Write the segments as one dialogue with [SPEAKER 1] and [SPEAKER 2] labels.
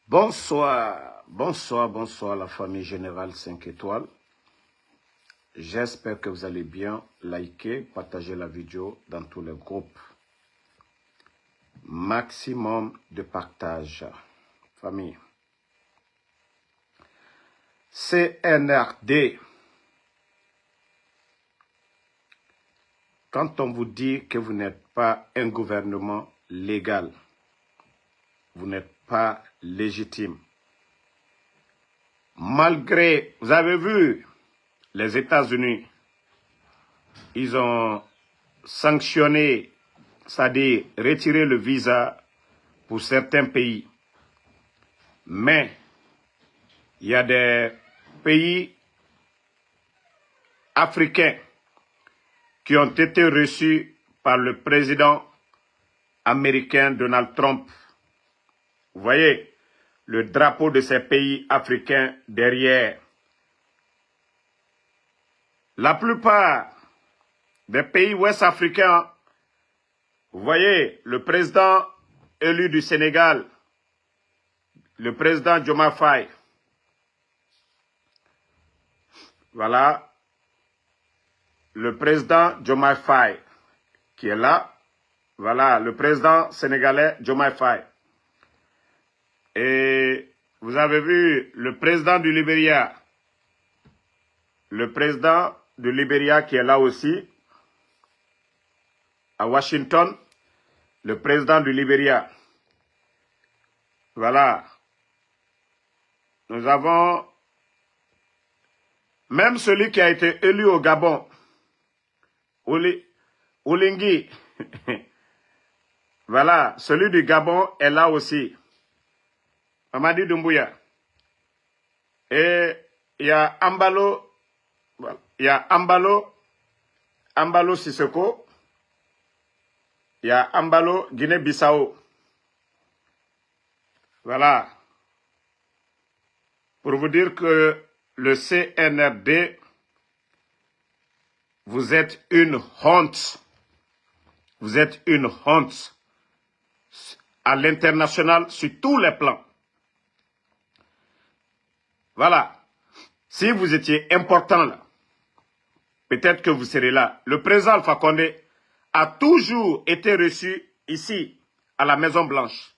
[SPEAKER 1] Bonsoir, bonsoir la famille Générale 5 étoiles. J'espère que vous allez bien. Likez, partagez la vidéo dans tous les groupes. Maximum de partage. Famille. CNRD. Quand on vous dit que vous n'êtes pas un gouvernement légal, vous n'êtes pas légitime. Malgré, vous avez vu, les États-Unis, ils ont sanctionné, c'est-à-dire retiré le visa pour certains pays. Mais il y a des pays africains qui ont été reçus par le président américain Donald Trump. Vous voyez le drapeau de ces pays africains derrière. La plupart des pays ouest-africains, vous voyez le président élu du Sénégal, le président Diomaye Faye. Voilà le président Diomaye Faye qui est là. Voilà le président sénégalais Diomaye Faye. Et vous avez vu le président du Libéria. Le président du Libéria qui est là aussi. À Washington, le président du Libéria. Voilà. Nous avons même celui qui a été élu au Gabon, Olingi. Voilà, celui du Gabon est là aussi. Mamadi Doumbouya. Et il y a Ambalo, Ambalo Sissoko. Il y a Ambalo Guinée-Bissau. Voilà. Pour vous dire que le CNRD, vous êtes une honte. Vous êtes une honte à l'international sur tous les plans. Voilà. Si vous étiez important là, peut-être que vous serez là. Le président Alpha Condé a toujours été reçu ici, à la Maison Blanche.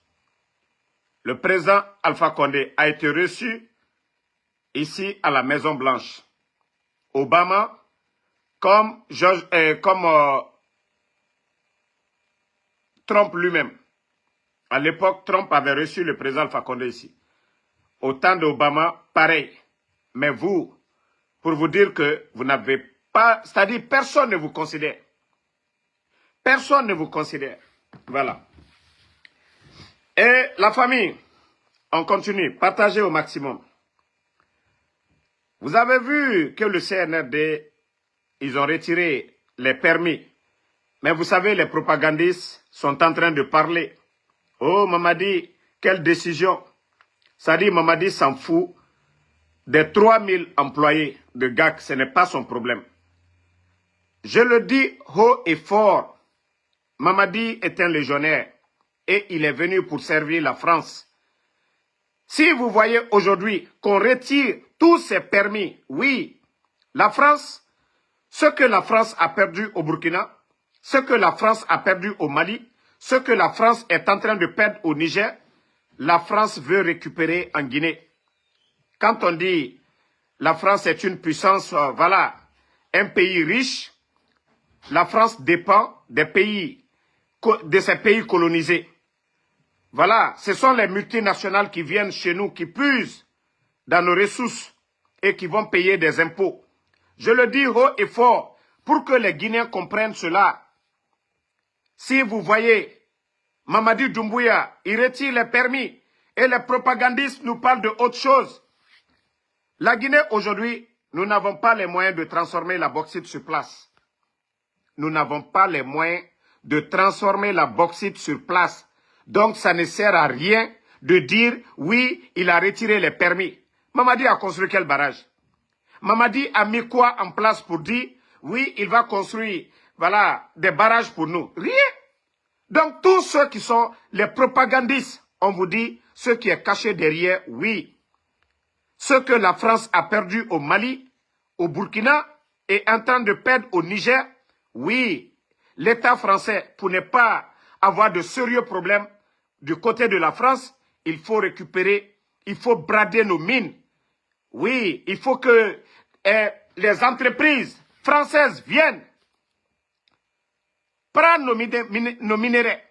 [SPEAKER 1] Le président Alpha Condé a été reçu ici, à la Maison Blanche. Obama, comme Trump lui-même. À l'époque, Trump avait reçu le président Alpha Condé ici. Au temps d'Obama, pareil. Mais vous, pour vous dire que vous n'avez pas, c'est-à-dire personne ne vous considère. Personne ne vous considère. Voilà. Et la famille, on continue, partagez au maximum. Vous avez vu que le CNRD, ils ont retiré les permis. Mais vous savez, les propagandistes sont en train de parler. Oh, Mamadi, quelle décision. Ça dit, Mamadi s'en fout des 3000 employés de GAC. Ce n'est pas son problème. Je le dis haut et fort. Mamadi est un légionnaire et il est venu pour servir la France. Si vous voyez aujourd'hui qu'on retire tous ces permis, oui, la France, ce que la France a perdu au Burkina, ce que la France a perdu au Mali, ce que la France est en train de perdre au Niger, la France veut récupérer en Guinée. Quand on dit la France est une puissance, voilà, un pays riche, la France dépend des pays, de ces pays colonisés. Voilà, ce sont les multinationales qui viennent chez nous, qui puisent dans nos ressources et qui vont payer des impôts. Je le dis haut et fort pour que les Guinéens comprennent cela. Si vous voyez Mamadi Doumbouya, il retire les permis et les propagandistes nous parlent de autre chose. La Guinée aujourd'hui, nous n'avons pas les moyens de transformer la bauxite sur place. Nous n'avons pas les moyens de transformer la bauxite sur place. Donc ça ne sert à rien de dire oui, il a retiré les permis. Mamadi a construit quel barrage? Mamadi a mis quoi en place pour dire oui, il va construire voilà, des barrages pour nous? Rien. Donc tous ceux qui sont les propagandistes on vous dit ce qui est caché derrière, oui. Ce que la France a perdu au Mali, au Burkina, est en train de perdre au Niger, oui. L'État français, pour ne pas avoir de sérieux problèmes du côté de la France, il faut récupérer, il faut brader nos mines. Oui, il faut que les entreprises françaises viennent prendre nos minerais.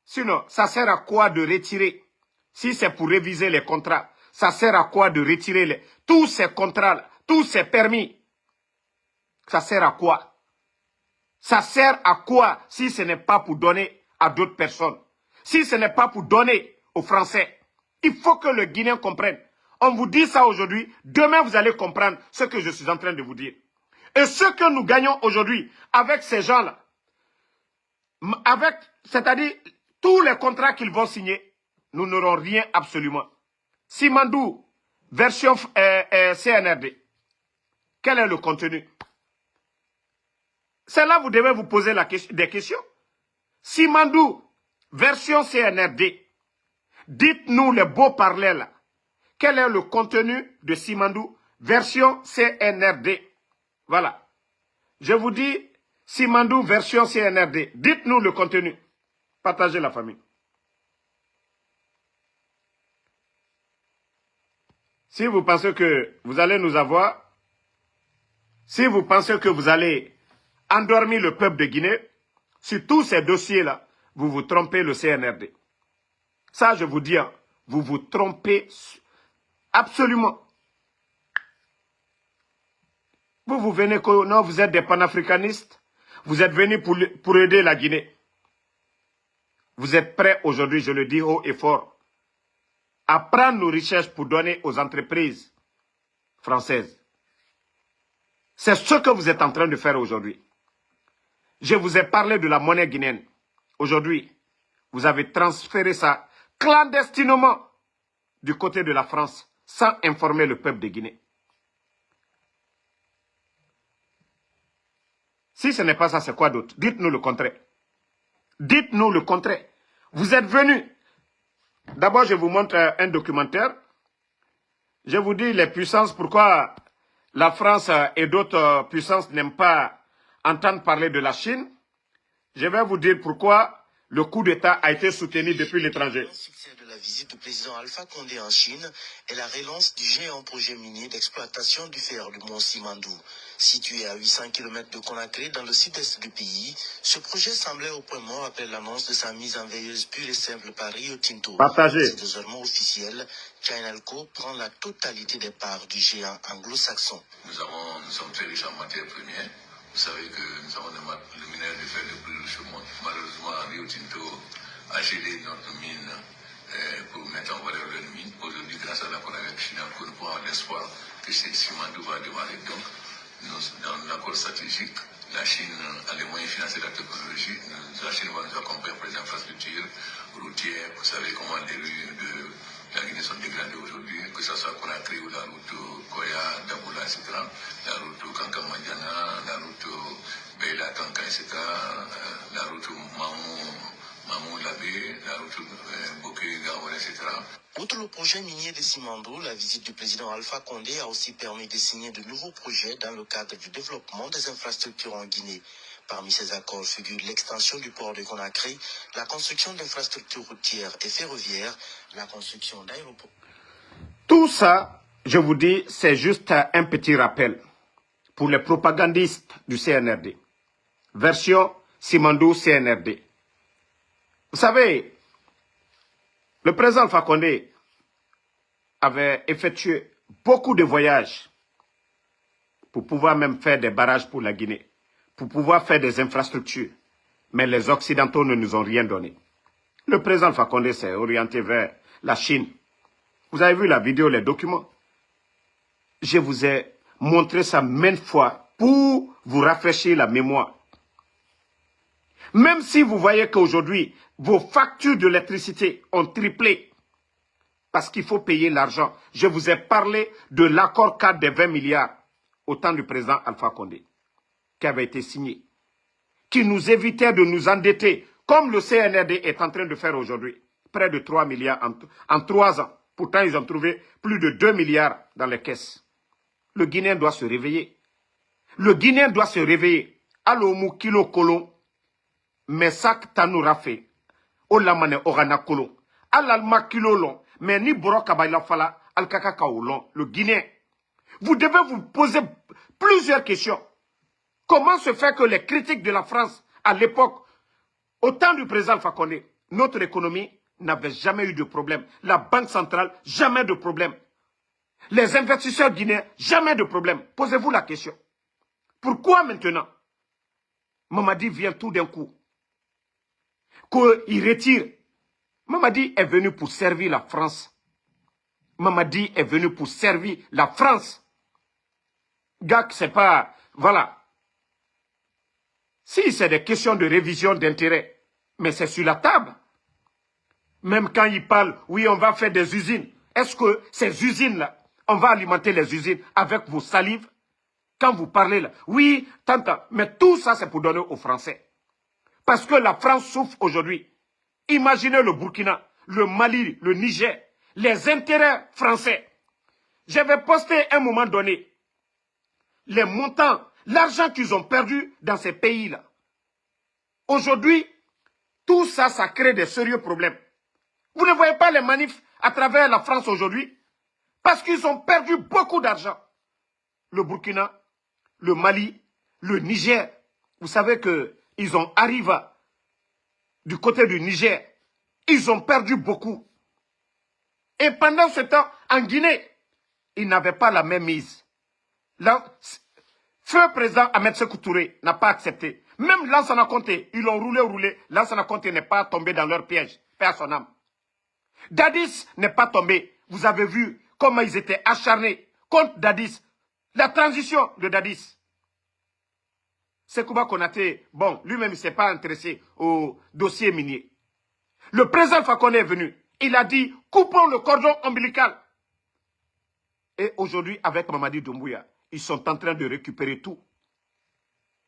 [SPEAKER 1] Sinon, ça sert à quoi de retirer? Si c'est pour réviser les contrats, ça sert à quoi de retirer tous ces contrats, tous ces permis? Ça sert à quoi? Ça sert à quoi si ce n'est pas pour donner à d'autres personnes? Si ce n'est pas pour donner aux Français? Il faut que le Guinéen comprenne. On vous dit ça aujourd'hui, demain vous allez comprendre ce que je suis en train de vous dire. Et ce que nous gagnons aujourd'hui avec ces gens-là, c'est-à-dire tous les contrats qu'ils vont signer, nous n'aurons rien absolument. Simandou, version CNRD, quel est le contenu? C'est là que vous devez vous poser des questions. Simandou, version CNRD, dites-nous les beaux parlers là. Quel est le contenu de Simandou, version CNRD? Voilà. Je vous dis, Simandou, version CNRD, dites-nous le contenu. Partagez la famille. Si vous pensez que vous allez nous avoir, si vous pensez que vous allez endormir le peuple de Guinée, sur tous ces dossiers-là, vous vous trompez le CNRD. Ça, je vous dis, vous vous trompez absolument. Vous venez que non, vous êtes des panafricanistes, vous êtes venus pour aider la Guinée. Vous êtes prêts aujourd'hui, je le dis haut et fort, à prendre nos richesses pour donner aux entreprises françaises. C'est ce que vous êtes en train de faire aujourd'hui. Je vous ai parlé de la monnaie guinéenne. Aujourd'hui, vous avez transféré ça clandestinement du côté de la France sans informer le peuple de Guinée. Si ce n'est pas ça, c'est quoi d'autre? Dites-nous le contraire. Dites-nous le contraire. Vous êtes venus. D'abord, je vous montre un documentaire. Je vous dis les puissances, pourquoi la France et d'autres puissances n'aiment pas entendre parler de la Chine. Je vais vous dire pourquoi le coup d'État a été soutenu depuis l'étranger.
[SPEAKER 2] Le succès de la visite du président Alpha Condé en Chine est la relance du géant projet minier d'exploitation du fer du mont Simandou. Situé à 800 km de Conakry dans le sud-est du pays, ce projet semblait au point mort après l'annonce de sa mise en veilleuse pure et simple par Rio Tinto.
[SPEAKER 1] Partagez.
[SPEAKER 2] C'est désormais officiel, Chinalco prend la totalité des parts du géant anglo-saxon.
[SPEAKER 3] Nous sommes très riches en matières premières. Vous savez que nous avons le minerai de fer le plus riche au monde. Malheureusement, Rio Tinto a gelé notre mine pour mettre en valeur leur mine. Aujourd'hui, grâce à l'accord avec Chine, nous pouvons avoir l'espoir que Simandou va démarrer. Donc, dans l'accord stratégique, la Chine a les moyens financiers de la technologie. La Chine va nous accompagner pour les infrastructures routières. Vous savez comment les rues de la Guinée sont dégradées aujourd'hui, que ce soit Conakry ou la route Koya, Daboula, etc. La route Kankamadiana, la route Beila, Kanka, etc. La route Mamou Labé, la route Boké, Gawara, etc.
[SPEAKER 2] Outre le projet minier de Simandou, la visite du président Alpha Condé a aussi permis de signer de nouveaux projets dans le cadre du développement des infrastructures en Guinée. Parmi ces accords figure l'extension du port de Conakry, la construction d'infrastructures routières et ferroviaires, la construction d'aéroports.
[SPEAKER 1] Tout ça, je vous dis, c'est juste un petit rappel pour les propagandistes du CNRD. Version Simandou CNRD. Vous savez, le président Alpha Condé avait effectué beaucoup de voyages pour pouvoir même faire des barrages pour la Guinée, pour pouvoir faire des infrastructures. Mais les Occidentaux ne nous ont rien donné. Le président Alpha Condé s'est orienté vers la Chine. Vous avez vu la vidéo, les documents. Je vous ai montré ça maintes fois pour vous rafraîchir la mémoire. Même si vous voyez qu'aujourd'hui, vos factures d'électricité ont triplé, parce qu'il faut payer l'argent. Je vous ai parlé de l'accord cadre des 20 milliards au temps du président Alpha Condé, qui avait été signé, qui nous évitait de nous endetter, comme le CNRD est en train de faire aujourd'hui, près de 3 milliards en 3 ans. Pourtant, ils ont trouvé plus de 2 milliards dans les caisses. Le Guinéen doit se réveiller. Le Guinéen doit se réveiller. Allo kilo kolon, mesak tanoura fait. Olamane orana kolon. Alalma kilo long, mais ni boro kabayla fala, alkaka kaolon. Le Guinéen. Vous devez vous poser plusieurs questions. Comment se fait que les critiques de la France, à l'époque, au temps du président Alpha Condé, notre économie n'avait jamais eu de problème. La Banque centrale, jamais de problème. Les investisseurs guinéens, jamais de problème. Posez-vous la question. Pourquoi maintenant Mamadi vient tout d'un coup, qu'il retire. Mamadi est venu pour servir la France. Mamadi est venu pour servir la France. Gak, c'est pas... Voilà. Si c'est des questions de révision d'intérêt, mais c'est sur la table. Même quand il parle, oui, on va faire des usines. Est-ce que ces usines-là, on va alimenter les usines avec vos salives? Quand vous parlez là, oui, tanta, mais tout ça, c'est pour donner aux Français. Parce que la France souffre aujourd'hui. Imaginez le Burkina, le Mali, le Niger, les intérêts français. J'avais posté à un moment donné les montants, l'argent qu'ils ont perdu dans ces pays-là. Aujourd'hui, tout ça, ça crée des sérieux problèmes. Vous ne voyez pas les manifs à travers la France aujourd'hui? Parce qu'ils ont perdu beaucoup d'argent. Le Burkina, le Mali, le Niger. Vous savez qu'ils ont arrivé du côté du Niger. Ils ont perdu beaucoup. Et pendant ce temps, en Guinée, ils n'avaient pas la même mise. Là, feu président Ahmed Sékou Touré n'a pas accepté. Même Lansana Conté, ils l'ont roulé. Lansana Conté n'est pas tombé dans leur piège. Paix à son âme. Dadis n'est pas tombé. Vous avez vu comment ils étaient acharnés contre Dadis. La transition de Dadis. Sekouba Konaté, bon, lui-même, il ne s'est pas intéressé au dossier minier. Le président Fakonde est venu. Il a dit, coupons le cordon ombilical. Et aujourd'hui, avec Mamadi Doumbouya, ils sont en train de récupérer tout.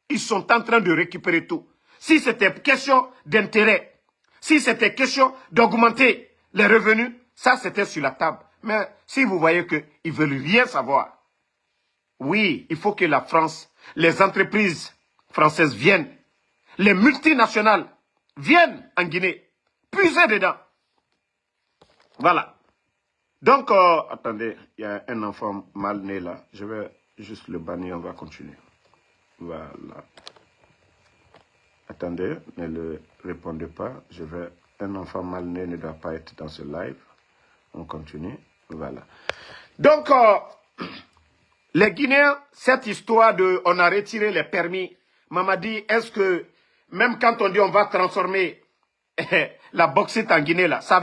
[SPEAKER 1] Ils sont en train de récupérer tout. Si c'était question d'intérêt, si c'était question d'augmenter les revenus, ça c'était sur la table. Mais si vous voyez qu'ils ne veulent rien savoir, oui, il faut que la France, les entreprises françaises viennent, les multinationales viennent en Guinée, puiser dedans. Voilà. Donc, attendez, il y a un enfant mal né là. Je vais juste le bannir, on va continuer. Voilà. Attendez, ne le répondez pas. Un enfant mal né ne doit pas être dans ce live. On continue. Voilà. Donc, les Guinéens, cette histoire de on a retiré les permis, Mamadi, est-ce que même quand on dit on va transformer la bauxite en Guinée, là, c'est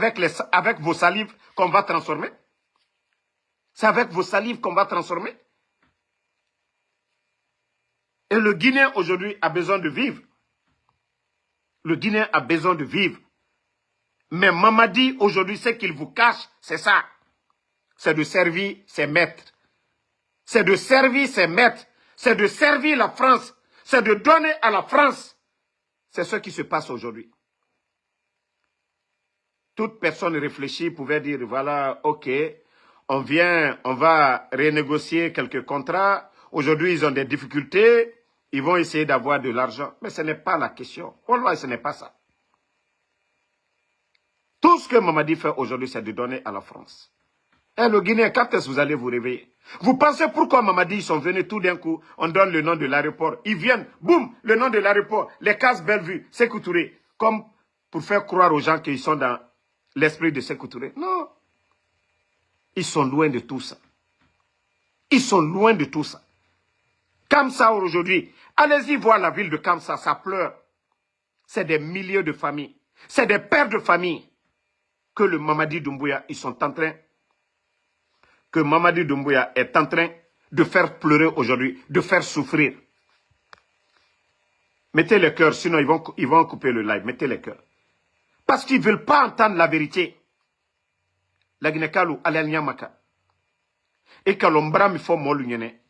[SPEAKER 1] avec vos salives qu'on va transformer? C'est avec vos salives qu'on va transformer? Et le Guinéen aujourd'hui a besoin de vivre. Le Guinéen a besoin de vivre. Mais Mamadi aujourd'hui, ce qu'il vous cache, c'est ça. C'est de servir ses maîtres. C'est de servir ses maîtres. C'est de servir la France. C'est de donner à la France. C'est ce qui se passe aujourd'hui. Toute personne réfléchie pouvait dire, voilà, ok, on va renégocier quelques contrats. Aujourd'hui, ils ont des difficultés. Ils vont essayer d'avoir de l'argent. Mais ce n'est pas la question. Wallah, ce n'est pas ça. Tout ce que Mamadi fait aujourd'hui, c'est de donner à la France. Et le Guinéen, quand est-ce que vous allez vous réveiller? Vous pensez pourquoi Mamadi, ils sont venus tout d'un coup, on donne le nom de l'aéroport. Ils viennent, boum, le nom de l'aéroport, les cases Bellevue, Sékou Touré, comme pour faire croire aux gens qu'ils sont dans l'esprit de Sékou Touré. Non. Ils sont loin de tout ça. Ils sont loin de tout ça. Kamsa aujourd'hui, allez-y voir la ville de Kamsa, ça pleure. C'est des milliers de familles. C'est des pères de famille que le Mamadi Doumbouya, Mamadi Doumbouya est en train de faire pleurer aujourd'hui, de faire souffrir. Mettez le cœur, sinon ils vont couper le live. Mettez le cœur. Parce qu'ils ne veulent pas entendre la vérité. La Guinée-Kalou, Alel Nyamaka. Et que l'ombra mi fo molu nyene.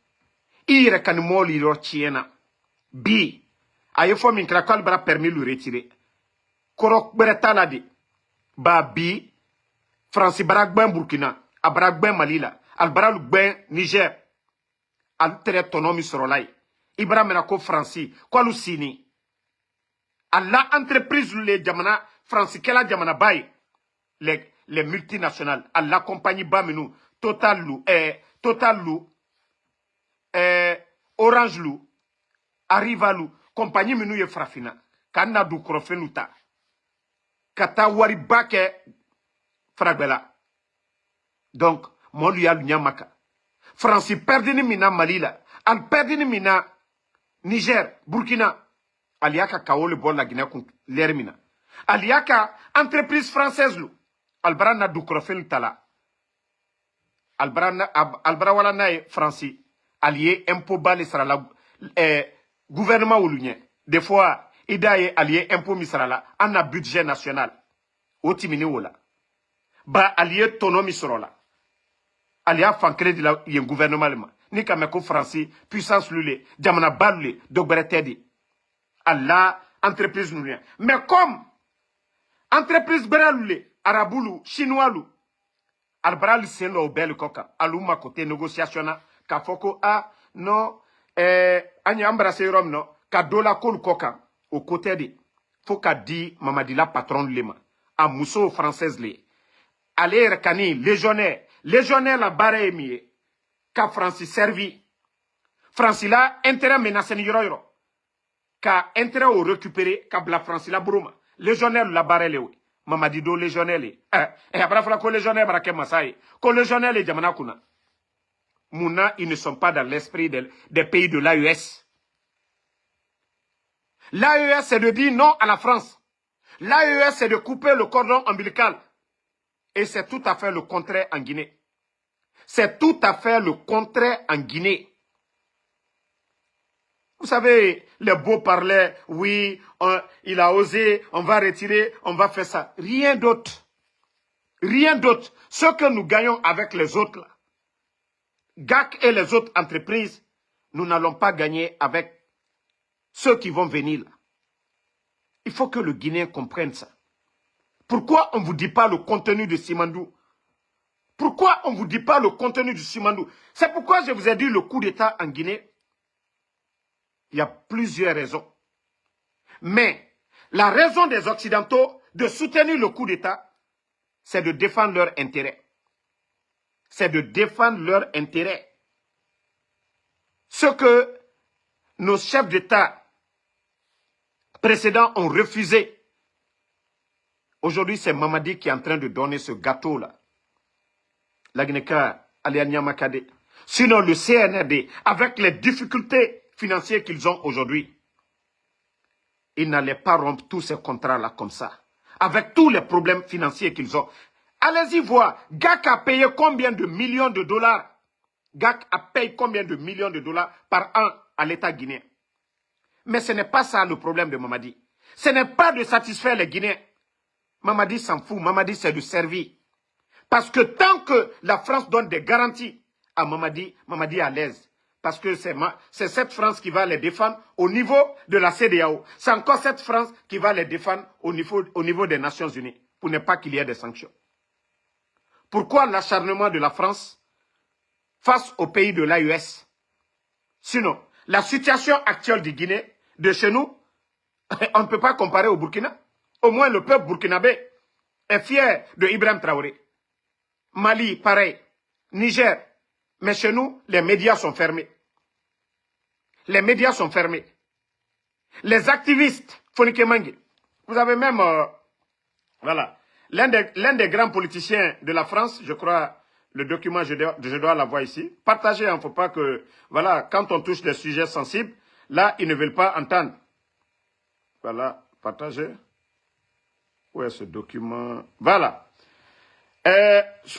[SPEAKER 1] Ire kan moli ro chiena. Bi. Aye fo min krakal bra permis le retirer. Korok beretaladi. Babi, France Baragben Burkina, Abragben Malila, Albaralugben Niger, Altere Tonomi Sorolai, Ibrahim Menako France, Kwalu Sini, Allah entreprise les Djamana, France Kela Djamana Bay, les multinationales, Allah compagnie Baminou, Total Lou, Orange Lou, Arriva Lou, compagnie Minou ye Frafina, Kanadou Krofenuta, Kata Waribake Fragbela. Donc, mon lui a l'Unyamaka. France perdini mina Malila, al perdini mina Niger, Burkina, aliaka kaole bon la Guinée contre l'Hermina. Aliaka entreprise française lou, albrana du Krofel Tala. Albra nae Franci, allié impôt bas les sarala, gouvernement ou l'Union. Des fois, ida est allié impôt misrala, en a budget national. Otimini wola. Ba allié tono misrola. Allié fankre de la yen gouvernement lema. Ni kameko Franci, puissance lule, jamana balule, dogberetedi. Allah, entreprise lule. Mais comme entreprise beralule, araboulou, chinois Albral c'est le bel coca. Aluma côté négociation na. Kafoko a non anya embrasser rom non. Ka dola kol coca au côté de. Faut qu'a dit Mamadi la patron lema. A Mousso française li. Aller rekani légionnaire la barre émié. Ka Francis servi. Francis la intérêt menacé ni yoro. Ka intérêt au récupérer ka bla Francis la bruma. Légionnaire la barre lewe. Mamadi do légionnaire après fala ko légionnaire barake masai ko légionnaire les jamana kuna Mouna ils ne sont pas dans l'esprit des pays de l'AES. L'AES c'est de dire non à la France. L'AES c'est de couper le cordon ombilical et c'est tout à fait le contraire en Guinée. C'est tout à fait le contraire en Guinée. Vous savez, les beaux parlaient, oui, il a osé, on va retirer, on va faire ça. Rien d'autre. Rien d'autre. Ce que nous gagnons avec les autres, là, GAC et les autres entreprises, nous n'allons pas gagner avec ceux qui vont venir là. Il faut que le Guinéen comprenne ça. Pourquoi on ne vous dit pas le contenu de Simandou? Pourquoi on ne vous dit pas le contenu du Simandou? C'est pourquoi je vous ai dit le coup d'État en Guinée. Il y a plusieurs raisons. Mais la raison des Occidentaux de soutenir le coup d'État, c'est de défendre leurs intérêts. C'est de défendre leurs intérêts. Ce que nos chefs d'État précédents ont refusé. Aujourd'hui, c'est Mamadi qui est en train de donner ce gâteau-là. La Guinée-Ka, Aliania Makade. Sinon, le CNRD, avec les difficultés financiers qu'ils ont aujourd'hui, ils n'allaient pas rompre tous ces contrats-là comme ça. Avec tous les problèmes financiers qu'ils ont. Allez-y voir, GAC a payé combien de millions de dollars? GAC a payé combien de millions de dollars par an à l'État guinéen? Mais ce n'est pas ça le problème de Mamadi. Ce n'est pas de satisfaire les Guinéens. Mamadi s'en fout, Mamadi c'est de servir. Parce que tant que la France donne des garanties à Mamadi, Mamadi est à l'aise. Parce que c'est cette France qui va les défendre au niveau de la CEDEAO. C'est encore cette France qui va les défendre au niveau des Nations Unies, pour ne pas qu'il y ait des sanctions. Pourquoi l'acharnement de la France face au pays de l'AES? Sinon, la situation actuelle du Guinée, de chez nous, on ne peut pas comparer au Burkina. Au moins le peuple burkinabé est fier de Ibrahim Traoré. Mali, pareil. Niger. Mais chez nous, les médias sont fermés. Les médias sont fermés. Les activistes, Fonike Mangi. Vous avez même, voilà, l'un des grands politiciens de la France, je crois, le document, je dois l'avoir ici. Partagez, il ne faut pas que, voilà, quand on touche des sujets sensibles, là, ils ne veulent pas entendre. Voilà, partagez. Où est ce document? Voilà.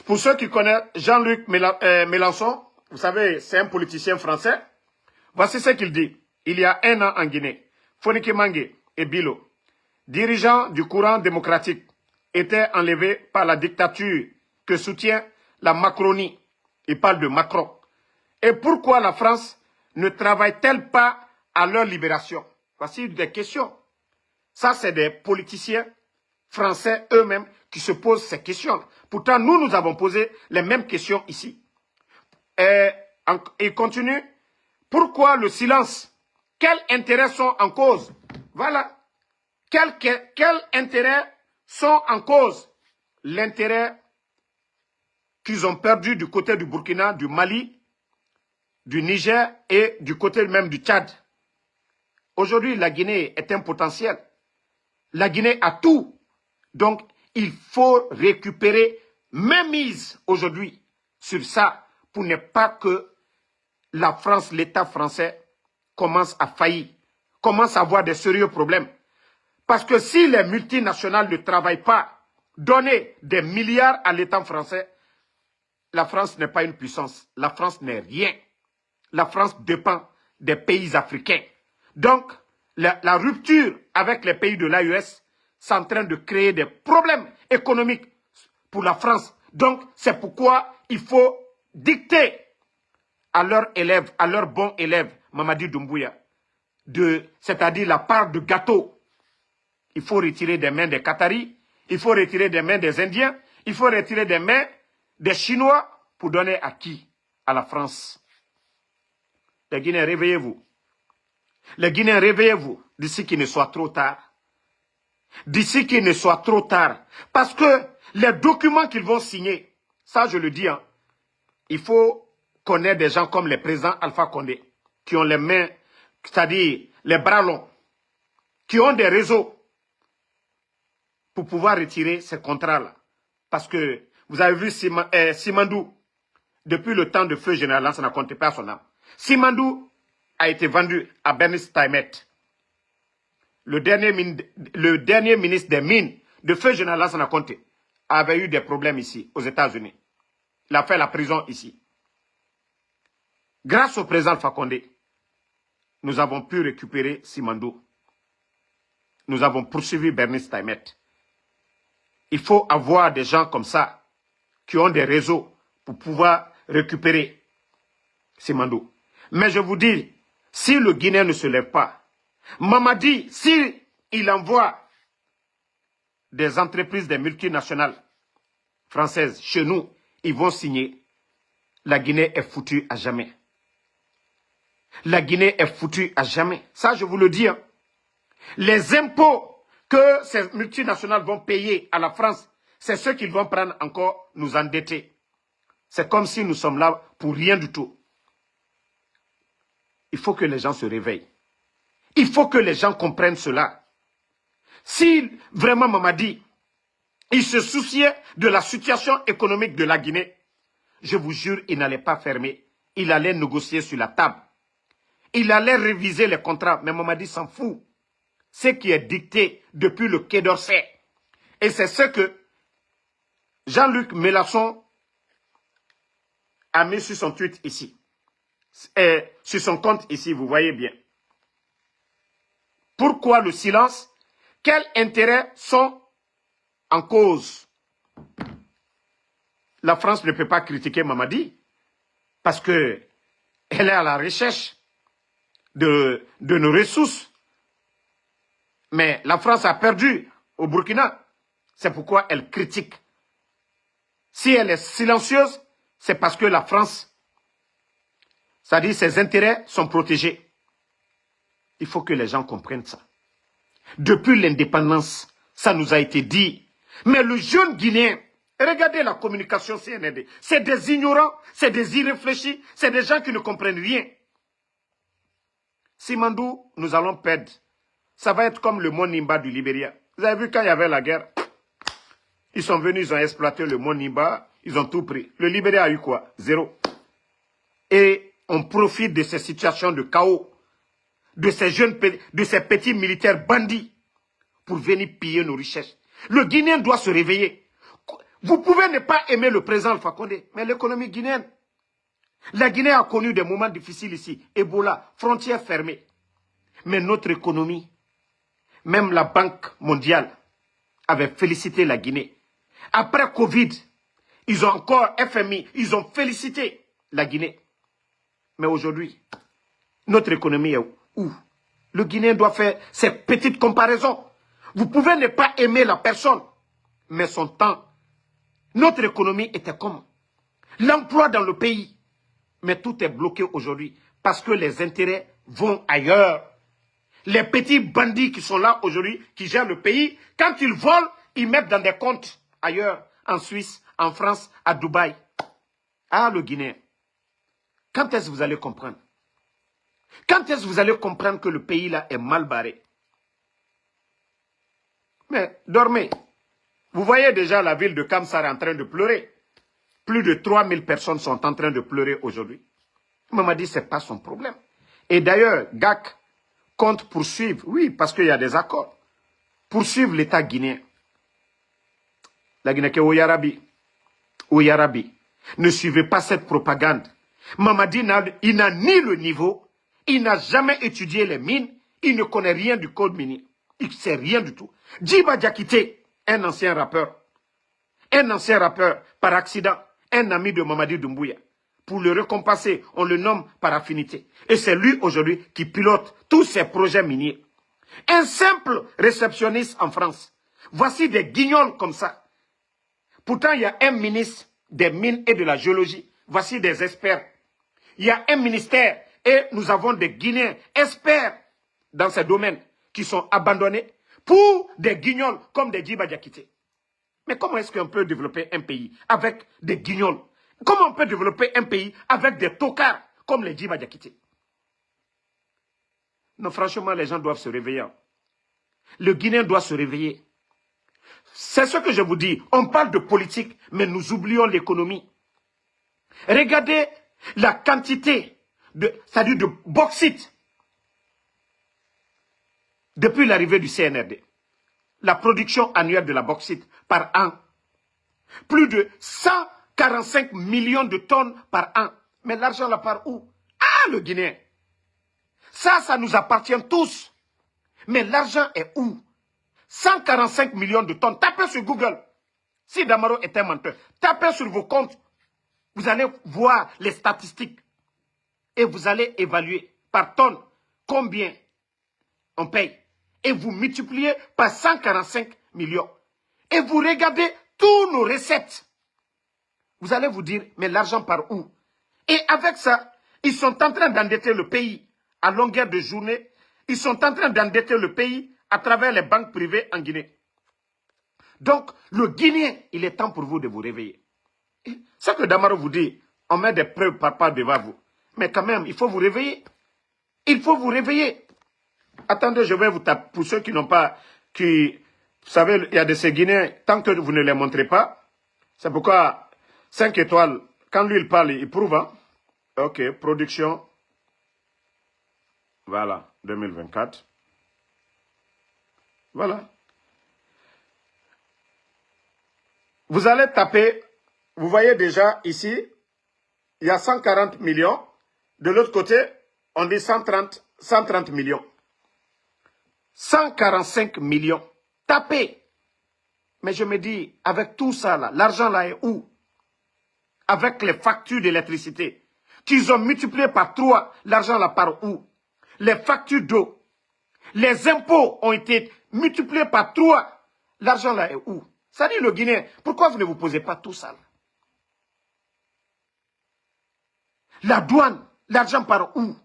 [SPEAKER 1] Pour ceux qui connaissent Jean-Luc Mélenchon, vous savez, c'est un politicien français. Voici ce qu'il dit. Il y a un an en Guinée, Fonike Mangue et Bilo, dirigeants du courant démocratique, étaient enlevés par la dictature que soutient la Macronie. Il parle de Macron. Et pourquoi la France ne travaille-t-elle pas à leur libération? Voici des questions. Ça, c'est des politiciens Français eux-mêmes qui se posent ces questions. Pourtant, nous avons posé les mêmes questions ici. Et il continue. Pourquoi le silence? Quels intérêts sont en cause? Voilà. Quels intérêts sont en cause? L'intérêt qu'ils ont perdu du côté du Burkina, du Mali, du Niger et du côté même du Tchad. Aujourd'hui, la Guinée est un potentiel. La Guinée a tout. Donc, il faut récupérer mainmise aujourd'hui sur ça pour ne pas que la France, l'État français, commence à faillir, commence à avoir des sérieux problèmes. Parce que si les multinationales ne travaillent pas, donner des milliards à l'État français, la France n'est pas une puissance. La France n'est rien. La France dépend des pays africains. Donc, la rupture avec les pays de l'AES, c'est en train de créer des problèmes économiques pour la France. Donc, c'est pourquoi il faut dicter à leurs élèves, à leurs bons élèves, Mamadi Doumbouya, c'est-à-dire la part de gâteau. Il faut retirer des mains des Qataris, il faut retirer des mains des Indiens, il faut retirer des mains des Chinois pour donner à qui? À la France. Les Guinéens, réveillez-vous. Les Guinéens, réveillez-vous d'ici qu'il ne soit trop tard. D'ici qu'il ne soit trop tard. Parce que les documents qu'ils vont signer, ça je le dis, hein, il faut qu'on ait des gens comme le président Alpha Condé, qui ont les mains, c'est-à-dire les bras longs, qui ont des réseaux pour pouvoir retirer ces contrats-là. Parce que vous avez vu Simandou, depuis le temps de feu général, là, ça n'a compté pas son âme. Simandou a été vendu à Bernice Taimet, le dernier ministre des Mines de feu général Lansana Conté, avait eu des problèmes ici, aux États-Unis. Il a fait la prison ici. Grâce au président Fakonde, nous avons pu récupérer Simandou. Nous avons poursuivi Bernice Taimet. Il faut avoir des gens comme ça, qui ont des réseaux pour pouvoir récupérer Simandou. Mais je vous dis, si le Guinéen ne se lève pas, Mamadi, s'il envoie des entreprises, des multinationales françaises chez nous, ils vont signer. La Guinée est foutue à jamais. La Guinée est foutue à jamais. Ça, je vous le dis. Hein. Les impôts que ces multinationales vont payer à la France, c'est ceux qu'ils vont prendre encore nous endetter. C'est comme si nous sommes là pour rien du tout. Il faut que les gens se réveillent. Il faut que les gens comprennent cela. Si vraiment Mamadi, il se souciait de la situation économique de la Guinée, je vous jure, il n'allait pas fermer. Il allait négocier sur la table. Il allait réviser les contrats. Mais Mamadi s'en fout. Ce qui est dicté depuis le Quai d'Orsay. Et c'est ce que Jean-Luc Mélenchon a mis sur son tweet ici. Et sur son compte ici, vous voyez bien. Pourquoi le silence? Quels intérêts sont en cause? La France ne peut pas critiquer Mamadi parce qu'elle est à la recherche de nos ressources. Mais la France a perdu au Burkina. C'est pourquoi elle critique. Si elle est silencieuse, c'est parce que la France, c'est-à-dire ses intérêts sont protégés. Il faut que les gens comprennent ça. Depuis l'indépendance, ça nous a été dit. Mais le jeune Guinéen, regardez la communication CNRD, c'est des ignorants, c'est des irréfléchis, c'est des gens qui ne comprennent rien. Simandou, nous allons perdre. Ça va être comme le mont Nimba du Libéria. Vous avez vu quand il y avait la guerre, ils sont venus, ils ont exploité le mont Nimba, ils ont tout pris. Le Libéria a eu quoi? Zéro. Et on profite de ces situations de chaos, de ces petits militaires bandits pour venir piller nos richesses. Le Guinéen doit se réveiller. Vous pouvez ne pas aimer le président Alpha Condé, mais l'économie guinéenne. La Guinée a connu des moments difficiles ici. Ebola, frontières fermées. Mais notre économie, même la Banque mondiale avait félicité la Guinée. Après Covid, ils ont encore FMI, ils ont félicité la Guinée. Mais aujourd'hui, notre économie est où? Le Guinéen doit faire ces petites comparaisons. Vous pouvez ne pas aimer la personne, mais son temps. Notre économie était comme l'emploi dans le pays. Mais tout est bloqué aujourd'hui parce que les intérêts vont ailleurs. Les petits bandits qui sont là aujourd'hui, qui gèrent le pays, quand ils volent, ils mettent dans des comptes ailleurs, en Suisse, en France, à Dubaï. Ah, le Guinéen. Quand est-ce que vous allez comprendre? Quand est-ce que vous allez comprendre que le pays là est mal barré? Mais dormez. Vous voyez déjà la ville de Kamsar en train de pleurer. Plus de 3000 personnes sont en train de pleurer aujourd'hui. Mamadi, ce n'est pas son problème. Et d'ailleurs, GAC compte poursuivre, oui, parce qu'il y a des accords, poursuivre l'État guinéen. La Guinée qui est au Yarabi. Ne suivez pas cette propagande. Mamadi, il n'a ni le niveau, il n'a jamais étudié les mines, il ne connaît rien du code minier. Il ne sait rien du tout. Djiba Diakité, un ancien rappeur par accident, un ami de Mamadi Doumbouya. Pour le récompenser, on le nomme par affinité. Et c'est lui aujourd'hui qui pilote tous ces projets miniers. Un simple réceptionniste en France. Voici des guignols comme ça. Pourtant, il y a un ministre des mines et de la géologie. Voici des experts. Il y a un ministère et nous avons des Guinéens experts dans ces domaines qui sont abandonnés pour des guignols comme des Djiba Diakité. Mais comment est-ce qu'on peut développer un pays avec des guignols? Comment on peut développer un pays avec des tocards comme les Djiba Diakité? Non, franchement, les gens doivent se réveiller. Le Guinéen doit se réveiller. C'est ce que je vous dis. On parle de politique, mais nous oublions l'économie. Regardez la quantité c'est-à-dire de bauxite depuis l'arrivée du CNRD. La production annuelle de la bauxite par an. Plus de 145 millions de tonnes par an. Mais l'argent là part où? Ah, le Guinéen. Ça nous appartient tous. Mais l'argent est où? 145 millions de tonnes. Tapez sur Google. Si Damaro est un menteur, tapez sur vos comptes. Vous allez voir les statistiques. Et vous allez évaluer par tonne combien on paye. Et vous multipliez par 145 millions. Et vous regardez toutes nos recettes. Vous allez vous dire, mais l'argent part où? Et avec ça, ils sont en train d'endetter le pays à longueur de journée. Ils sont en train d'endetter le pays à travers les banques privées en Guinée. Donc, le Guinéen, il est temps pour vous de vous réveiller. Ce que Damaro vous dit, on met des preuves par part devant vous. Mais quand même, il faut vous réveiller. Il faut vous réveiller. Attendez, je vais vous taper. Pour ceux qui n'ont pas... Vous savez, il y a de ces Guinéens, tant que vous ne les montrez pas, c'est pourquoi 5 étoiles, quand lui il parle, il prouve. Hein? Ok, production. Voilà, 2024. Voilà. Vous allez taper, vous voyez déjà ici, il y a 140 millions. De l'autre côté, on dit 130 millions. 145 millions. Tapez. Mais je me dis, avec tout ça là, l'argent là est où? Avec les factures d'électricité, qu'ils ont multiplié par 3, l'argent là part où? Les factures d'eau, les impôts ont été multipliés par 3, l'argent là est où? Ça dit le Guinéen, pourquoi vous ne vous posez pas tout ça là? La douane, l'argent part où?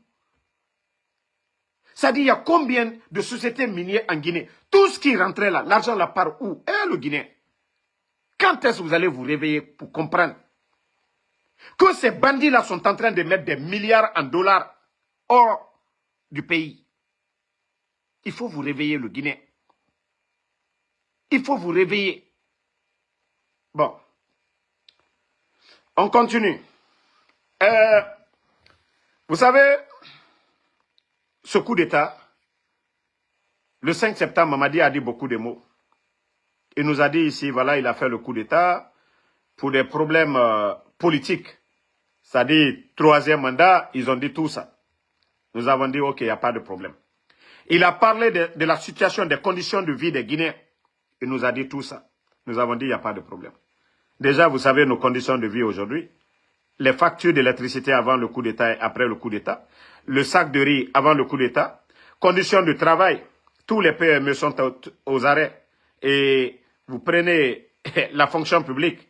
[SPEAKER 1] Ça dit, il y a combien de sociétés minières en Guinée? Tout ce qui rentrait là, l'argent là part où? Eh, le Guinéen. Quand est-ce que vous allez vous réveiller pour comprendre que ces bandits-là sont en train de mettre des milliards en dollars hors du pays? Il faut vous réveiller, le Guinéen. Il faut vous réveiller. Bon. On continue. Vous savez, ce coup d'État, le 5 septembre, Mamadi a dit beaucoup de mots. Il nous a dit ici, voilà, il a fait le coup d'État pour des problèmes politiques. C'est-à-dire, 3e mandat, ils ont dit tout ça. Nous avons dit, ok, il n'y a pas de problème. Il a parlé de la situation, des conditions de vie des Guinéens. Il nous a dit tout ça. Nous avons dit, il n'y a pas de problème. Déjà, vous savez nos conditions de vie aujourd'hui. Les factures d'électricité avant le coup d'État et après le coup d'État. Le sac de riz avant le coup d'État. Conditions de travail. tous les PME sont aux arrêts. Et vous prenez la fonction publique,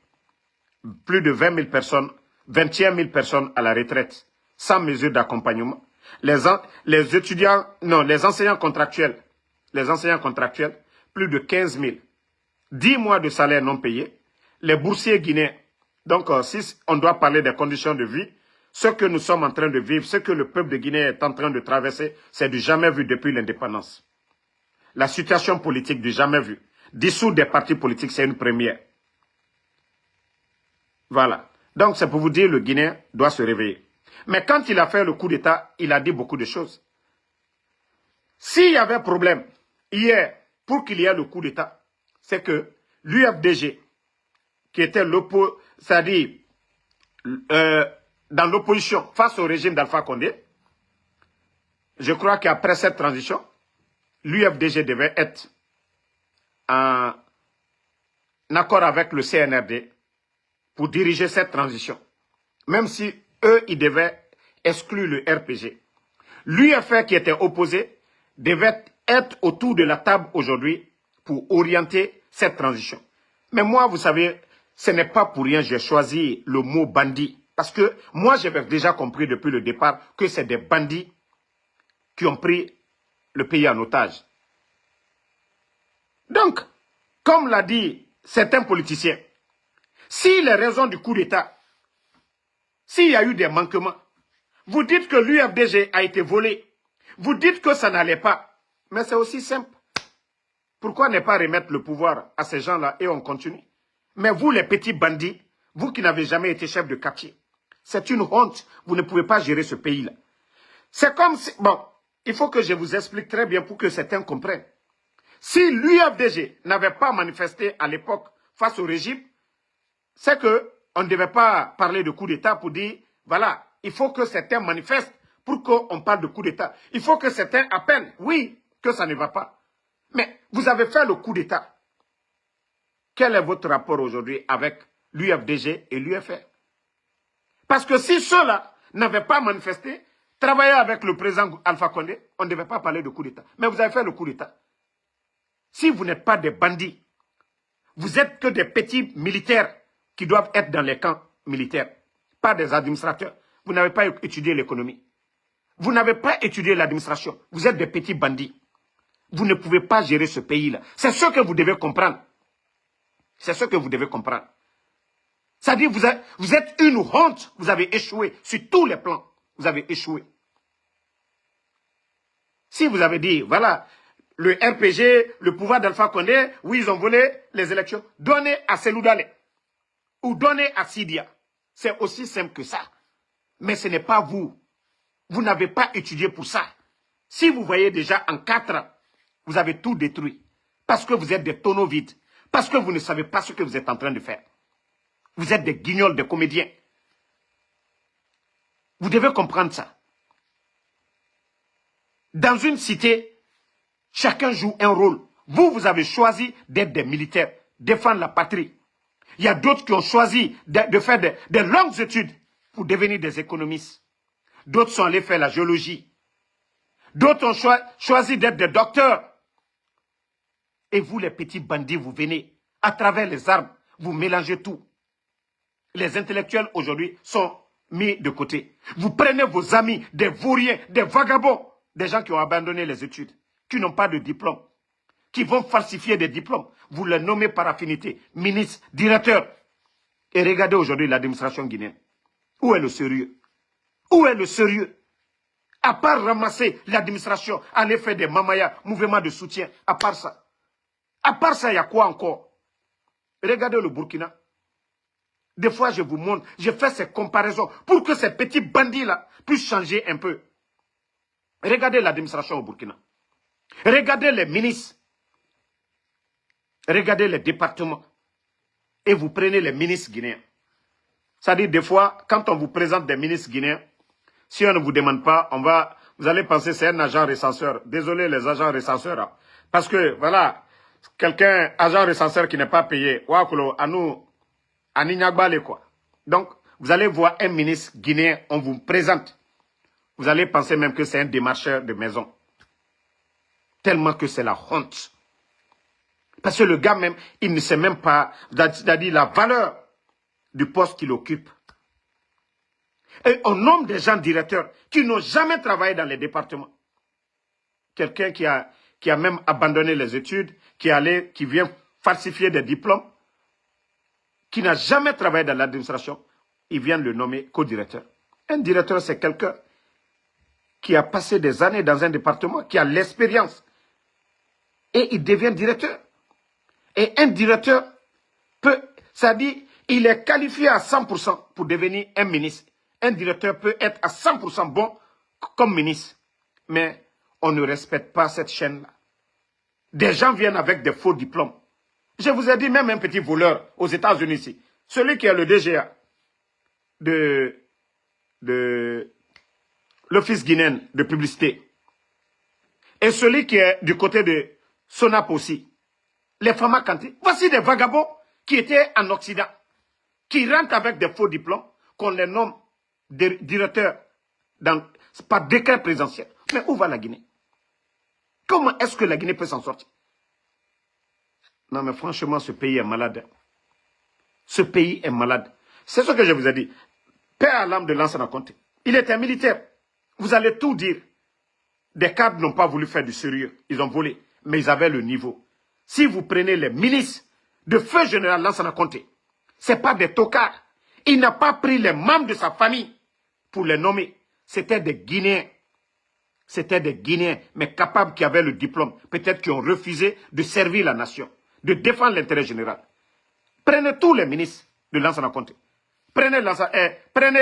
[SPEAKER 1] plus de 20 000 personnes, 21 000 personnes à la retraite, sans mesure d'accompagnement. Les étudiants, non, les enseignants contractuels, plus de 15 000. 10 mois de salaire non payé. Les boursiers guinéens. Donc, si on doit parler des conditions de vie, ce que nous sommes en train de vivre, ce que le peuple de Guinée est en train de traverser, c'est du jamais vu depuis l'indépendance. La situation politique du jamais vu. Dissoudre des partis politiques, c'est une première. Voilà. Donc, c'est pour vous dire, le Guinéen doit se réveiller. Mais quand il a fait le coup d'État, il a dit beaucoup de choses. S'il y avait problème hier pour qu'il y ait le coup d'État, c'est que l'UFDG, qui était c'est-à-dire dans l'opposition face au régime d'Alpha Condé, je crois qu'après cette transition, l'UFDG devait être en accord avec le CNRD pour diriger cette transition. Même si eux, ils devaient exclure le RPG. L'UFR qui était opposé devait être autour de la table aujourd'hui pour orienter cette transition. Mais moi, vous savez, ce n'est pas pour rien que j'ai choisi le mot bandit. Parce que moi, j'avais déjà compris depuis le départ que c'est des bandits qui ont pris le pays en otage. Donc, comme l'a dit certains politiciens, si les raisons du coup d'État, s'il y a eu des manquements, vous dites que l'UFDG a été volé, vous dites que ça n'allait pas, mais c'est aussi simple. Pourquoi ne pas remettre le pouvoir à ces gens-là et on continue? Mais vous, les petits bandits, vous qui n'avez jamais été chef de quartier, c'est une honte, vous ne pouvez pas gérer ce pays-là. C'est comme si, bon, il faut que je vous explique très bien pour que certains comprennent. Si l'UFDG n'avait pas manifesté à l'époque face au régime, c'est qu'on ne devait pas parler de coup d'État pour dire, voilà, il faut que certains manifestent pour qu'on parle de coup d'État. Il faut que certains appellent, oui, que ça ne va pas. Mais vous avez fait le coup d'État. Quel est votre rapport aujourd'hui avec l'UFDG et l'UFR? Parce que si ceux-là n'avaient pas manifesté, travaillé avec le président Alpha Condé, on ne devait pas parler de coup d'État. Mais vous avez fait le coup d'État. Si vous n'êtes pas des bandits, vous êtes que des petits militaires qui doivent être dans les camps militaires, pas des administrateurs. Vous n'avez pas étudié l'économie. Vous n'avez pas étudié l'administration. Vous êtes des petits bandits. Vous ne pouvez pas gérer ce pays-là. C'est ce que vous devez comprendre. C'est ce que vous devez comprendre. C'est-à-dire vous êtes une honte. Vous avez échoué sur tous les plans. Vous avez échoué. Si vous avez dit, voilà, le RPG, le pouvoir d'Alpha Condé, oui, ils ont volé les élections, donnez à Selou Dale ou donnez à Sidia. C'est aussi simple que ça. Mais ce n'est pas vous. Vous n'avez pas étudié pour ça. Si vous voyez déjà en 4 ans, vous avez tout détruit. Parce que vous êtes des tonneaux vides. Parce que vous ne savez pas ce que vous êtes en train de faire. Vous êtes des guignols, des comédiens. Vous devez comprendre ça. Dans une cité, chacun joue un rôle. Vous, vous avez choisi d'être des militaires, défendre la patrie. Il y a d'autres qui ont choisi de faire des longues études pour devenir des économistes. D'autres sont allés faire la géologie. D'autres ont choisi d'être des docteurs. Et vous, les petits bandits, vous venez, à travers les armes, vous mélangez tout. Les intellectuels, aujourd'hui, sont mis de côté. Vous prenez vos amis, des vauriens, des vagabonds, des gens qui ont abandonné les études, qui n'ont pas de diplôme, qui vont falsifier des diplômes. Vous les nommez par affinité, ministre, directeur. Et regardez aujourd'hui l'administration guinéenne. Où est le sérieux? Où est le sérieux? À part ramasser l'administration, aller faire des mamayas, mouvements de soutien, à part ça. À part ça, il y a quoi encore? Regardez le Burkina. Des fois, je vous montre, je fais ces comparaisons pour que ces petits bandits-là puissent changer un peu. Regardez l'administration au Burkina. Regardez les ministres. Regardez les départements. Et vous prenez les ministres guinéens. C'est-à-dire, des fois, quand on vous présente des ministres guinéens, si on ne vous demande pas, vous allez penser que c'est un agent recenseur. Désolé les agents recenseurs. Hein. Parce que, voilà, quelqu'un, agent recenseur qui n'est pas payé, à nous, à Nignagbale, quoi. Donc, vous allez voir un ministre guinéen, on vous présente. Vous allez penser même que c'est un démarcheur de maison. Tellement que c'est la honte. Parce que le gars même, il ne sait même pas, c'est-à-dire la valeur du poste qu'il occupe. Et on nomme des gens directeurs qui n'ont jamais travaillé dans les départements. Quelqu'un qui a même abandonné les études, qui vient falsifier des diplômes, qui n'a jamais travaillé dans l'administration, il vient le nommer co-directeur. Un directeur, c'est quelqu'un qui a passé des années dans un département, qui a l'expérience. Et il devient directeur. Et un directeur peut, ça dit, il est qualifié à 100% pour devenir un ministre. Un directeur peut être à 100% bon comme ministre. Mais on ne respecte pas cette chaîne-là. Des gens viennent avec des faux diplômes. Je vous ai dit, même un petit voleur aux États-Unis ici, celui qui est le DGA de l'Office guinéen de publicité, et celui qui est du côté de Sonap aussi, les Fama Kanté, voici des vagabonds qui étaient en Occident, qui rentrent avec des faux diplômes, qu'on les nomme directeurs par décret présidentiel. Mais où va la Guinée? Comment est-ce que la Guinée peut s'en sortir? Non, mais franchement, ce pays est malade. Ce pays est malade. C'est ce que je vous ai dit. Père à l'âme de Lansana Conté. Il était militaire. Vous allez tout dire. Des cadres n'ont pas voulu faire du sérieux. Ils ont volé. Mais ils avaient le niveau. Si vous prenez les milices de feu général Lansana Conté, ce n'est pas des tocards. Il n'a pas pris les membres de sa famille pour les nommer. C'était des Guinéens. C'était des Guinéens, mais capables qui avaient le diplôme. Peut-être qui ont refusé de servir la nation, de défendre l'intérêt général. Prenez tous les ministres de Lansana Conté. Prenez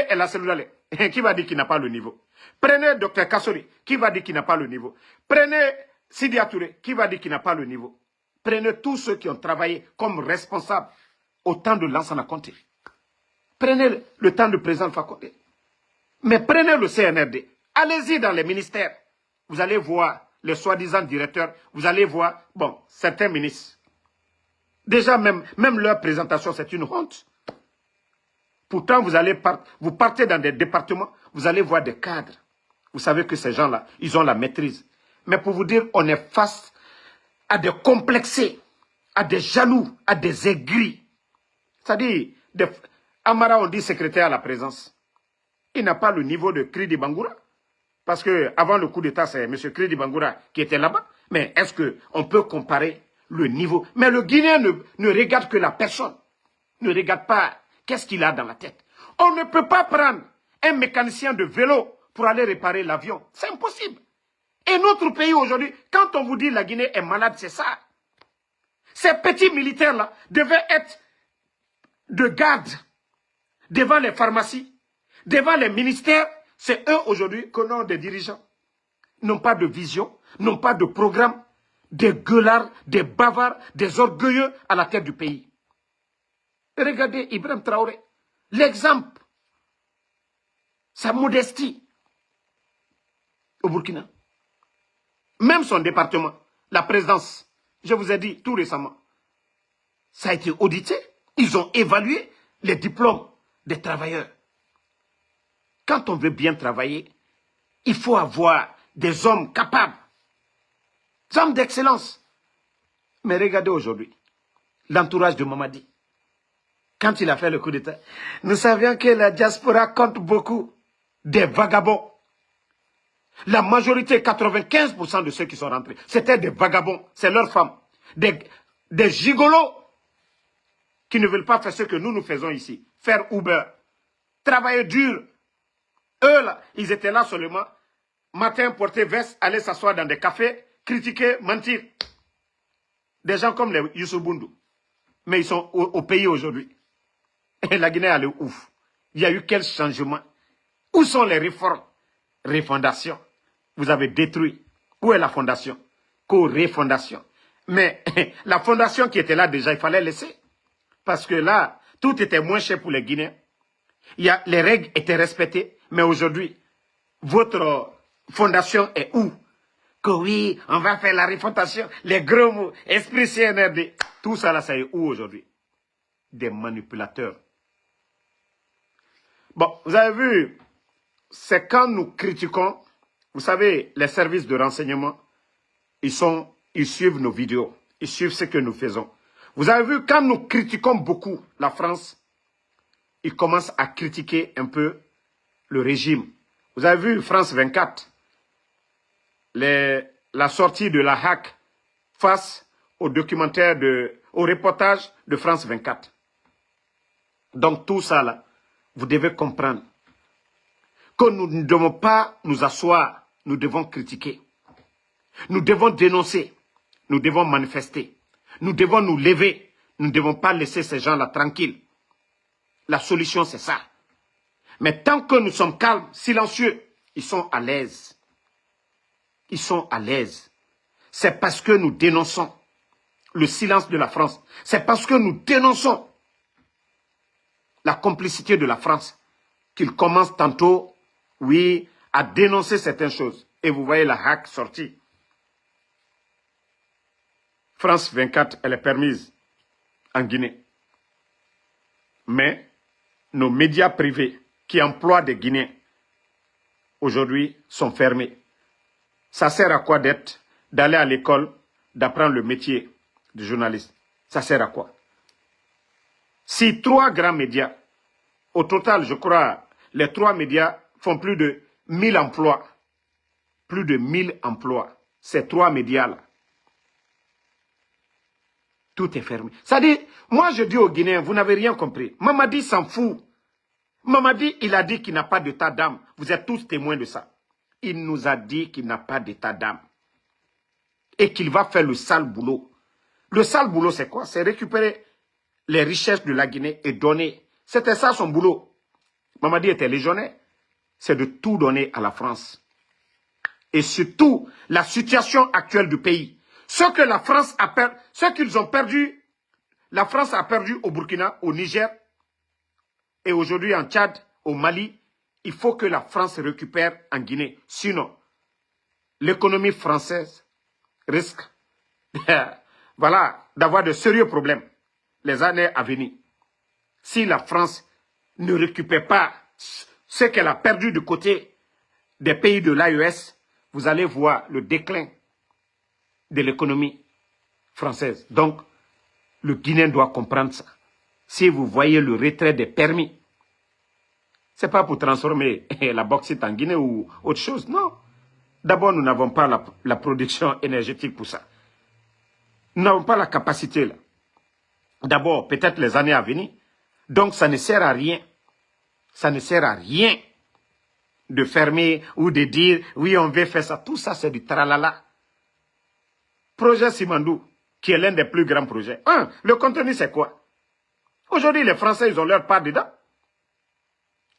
[SPEAKER 1] El Asseloulale, qui va dire qu'il n'a pas le niveau. Prenez Dr Kassori, qui va dire qu'il n'a pas le niveau. Prenez Sidi Touré, qui va dire qu'il n'a pas le niveau. Prenez tous ceux qui ont travaillé comme responsables au temps de Lansana Conté. Prenez le temps du président Alpha Condé. Mais prenez le CNRD. Allez-y dans les ministères. Vous allez voir les soi-disant directeurs. Vous allez voir, bon, certains ministres. Déjà, même leur présentation, c'est une honte. Pourtant, vous partez dans des départements, vous allez voir des cadres. Vous savez que ces gens-là, ils ont la maîtrise. Mais pour vous dire, on est face à des complexés, à des jaloux, à des aigris. C'est-à-dire, Amara, on dit secrétaire à la présence. Il n'a pas le niveau de Kridi Bangoura. Parce qu'avant le coup d'État, c'est M. Kridi Bangoura qui était là-bas. Mais est-ce qu'on peut comparer le niveau? Mais le Guinéen ne regarde que la personne. Ne regarde pas qu'est-ce qu'il a dans la tête. On ne peut pas prendre un mécanicien de vélo pour aller réparer l'avion. C'est impossible. Et notre pays aujourd'hui, quand on vous dit la Guinée est malade, c'est ça. Ces petits militaires-là devaient être de garde devant les pharmacies, devant les ministères. C'est eux aujourd'hui que l'on des dirigeants. N'ont pas de vision, n'ont pas de programme, des gueulards, des bavards, des orgueilleux à la tête du pays. Regardez Ibrahim Traoré, l'exemple, sa modestie au Burkina. Même son département, la présidence, je vous ai dit tout récemment, ça a été audité. Ils ont évalué les diplômes des travailleurs. Quand on veut bien travailler, il faut avoir des hommes capables, des hommes d'excellence. Mais regardez aujourd'hui, l'entourage de Mamadi. Quand il a fait le coup d'État, nous savions que la diaspora compte beaucoup des vagabonds. La majorité, 95% de ceux qui sont rentrés, c'était des vagabonds, c'est leurs femmes. Des gigolos qui ne veulent pas faire ce que nous faisons ici. Faire Uber, travailler dur. Eux, là, ils étaient là seulement, matin, porter veste, aller s'asseoir dans des cafés, critiquer, mentir. Des gens comme les Youssou Boundou. Mais ils sont au pays aujourd'hui. Et la Guinée, elle est ouf. Il y a eu quel changement? Où sont les réformes? Refondation. Vous avez détruit. Où est la fondation? Co-refondation. Mais la fondation qui était là déjà, il fallait laisser. Parce que là, tout était moins cher pour les Guinéens. Les règles étaient respectées. Mais aujourd'hui, votre fondation est où? Que oui, on va faire la refondation. Les gros mots, esprit CNRD. Tout ça là, ça est où aujourd'hui? Des manipulateurs. Bon, vous avez vu, c'est quand nous critiquons, vous savez, les services de renseignement, ils suivent nos vidéos, ils suivent ce que nous faisons. Vous avez vu, quand nous critiquons beaucoup la France, ils commencent à critiquer un peu le régime. Vous avez vu France 24, la sortie de la hack face au documentaire, au reportage de France 24. Donc tout ça là, vous devez comprendre que nous ne devons pas nous asseoir, nous devons critiquer. Nous devons dénoncer, nous devons manifester, nous devons nous lever, nous ne devons pas laisser ces gens-là tranquilles. La solution c'est ça. Mais tant que nous sommes calmes, silencieux, ils sont à l'aise. Ils sont à l'aise. C'est parce que nous dénonçons le silence de la France. C'est parce que nous dénonçons la complicité de la France qu'ils commencent tantôt, oui, à dénoncer certaines choses. Et vous voyez la hack sortie. France 24, elle est permise en Guinée. Mais nos médias privés qui emploient des Guinéens, aujourd'hui, sont fermés. Ça sert à quoi d'aller à l'école, d'apprendre le métier de journaliste? Ça sert à quoi? Si 3 grands médias, au total, je crois, les 3 médias font plus de 1000 emplois. Plus de 1000 emplois. Ces 3 médias-là. Tout est fermé. C'est-à-dire, moi je dis aux Guinéens, vous n'avez rien compris. Mamadi s'en fout. Mamadi, il a dit qu'il n'a pas d'état d'âme. Vous êtes tous témoins de ça. Il nous a dit qu'il n'a pas d'état d'âme. Et qu'il va faire le sale boulot. Le sale boulot, c'est quoi? C'est récupérer les richesses de la Guinée et donner. C'était ça son boulot. Mamadi était légionnaire. C'est de tout donner à la France. Et surtout, la situation actuelle du pays. Ce que la France a perdu, ce qu'ils ont perdu, la France a perdu au Burkina, au Niger, et aujourd'hui en Tchad, au Mali, il faut que la France récupère en Guinée. Sinon, l'économie française risque voilà, d'avoir de sérieux problèmes les années à venir. Si la France ne récupère pas ce qu'elle a perdu du côté des pays de l'AES, vous allez voir le déclin de l'économie française. Donc, le Guinéen doit comprendre ça. Si vous voyez le retrait des permis, ce n'est pas pour transformer la bauxite en Guinée ou autre chose, non. D'abord, nous n'avons pas la production énergétique pour ça. Nous n'avons pas la capacité là. D'abord, peut-être les années à venir. Donc, ça ne sert à rien. Ça ne sert à rien de fermer ou de dire, oui, on veut faire ça. Tout ça, c'est du tralala. Projet Simandou, qui est l'un des plus grands projets. Le contenu, c'est quoi? Aujourd'hui, les Français, ils ont leur part dedans.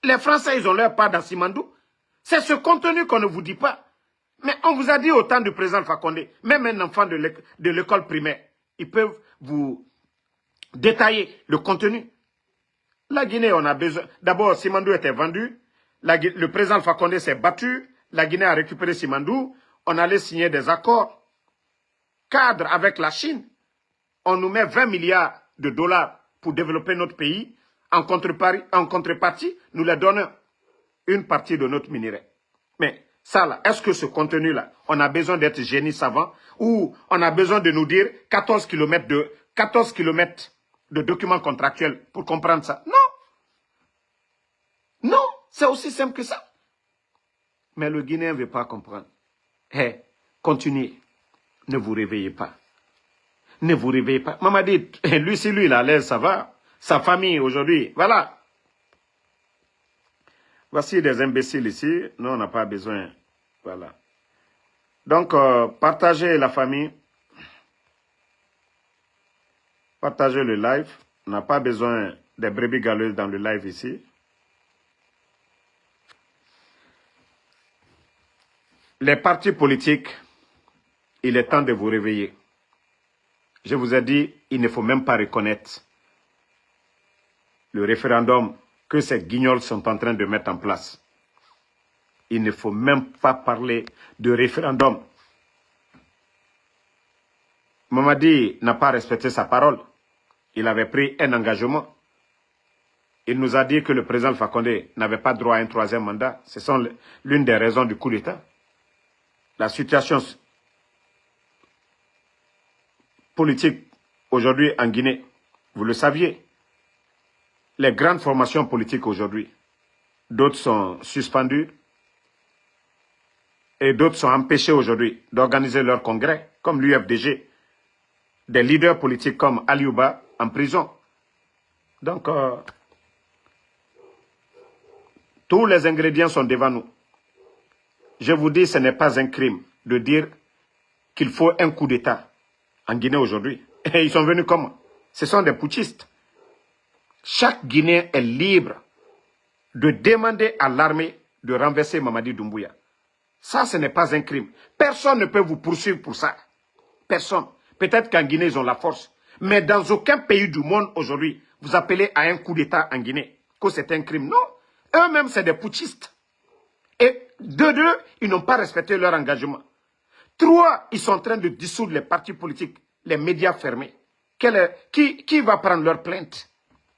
[SPEAKER 1] Les Français, ils ont leur part dans Simandou. C'est ce contenu qu'on ne vous dit pas. Mais on vous a dit au temps du président Fakonde, même un enfant de l'école primaire, ils peuvent vous détailler le contenu. La Guinée, on a besoin. D'abord, Simandou était vendu. Le président Fakonde s'est battu. La Guinée a récupéré Simandou. On allait signer des accords cadre avec la Chine. On nous met 20 milliards de dollars pour développer notre pays. En contrepartie, nous leur donnons une partie de notre minerai. Mais ça là, est-ce que ce contenu-là, on a besoin d'être génie savant ou on a besoin de nous dire 14 km de documents contractuels pour comprendre ça? Non. Non, c'est aussi simple que ça. Mais le Guinéen ne veut pas comprendre. Continuez. Ne vous réveillez pas. Ne vous réveillez pas. Maman dit, lui, si lui, il est à l'aise, ça va. Sa famille, aujourd'hui, voilà. Voici des imbéciles ici. Non, on n'a pas besoin. Voilà. Donc, partagez la famille. Partagez le live. On n'a pas besoin des brebis galeuses dans le live ici. Les partis politiques, il est temps de vous réveiller. Je vous ai dit, il ne faut même pas reconnaître le référendum que ces guignols sont en train de mettre en place. Il ne faut même pas parler de référendum. Mamadi n'a pas respecté sa parole. Il avait pris un engagement. Il nous a dit que le président Fakonde n'avait pas droit à un 3e mandat. Ce sont l'une des raisons du coup d'État. La situation politique aujourd'hui en Guinée, vous le saviez, les grandes formations politiques aujourd'hui, d'autres sont suspendues et d'autres sont empêchés aujourd'hui d'organiser leur congrès, comme l'UFDG, des leaders politiques comme Aliouba en prison. Donc, tous les ingrédients sont devant nous. Je vous dis, ce n'est pas un crime de dire qu'il faut un coup d'État en Guinée aujourd'hui. Et ils sont venus comment? Ce sont des putschistes. Chaque Guinéen est libre de demander à l'armée de renverser Mamadi Doumbouya. Ça, ce n'est pas un crime. Personne ne peut vous poursuivre pour ça. Personne. Peut-être qu'en Guinée, ils ont la force. Mais dans aucun pays du monde aujourd'hui, vous appelez à un coup d'État en Guinée que c'est un crime. Non. Eux-mêmes, c'est des putschistes. Et deux, ils n'ont pas respecté leur engagement. 3, ils sont en train de dissoudre les partis politiques, les médias fermés. Qui va prendre leur plainte?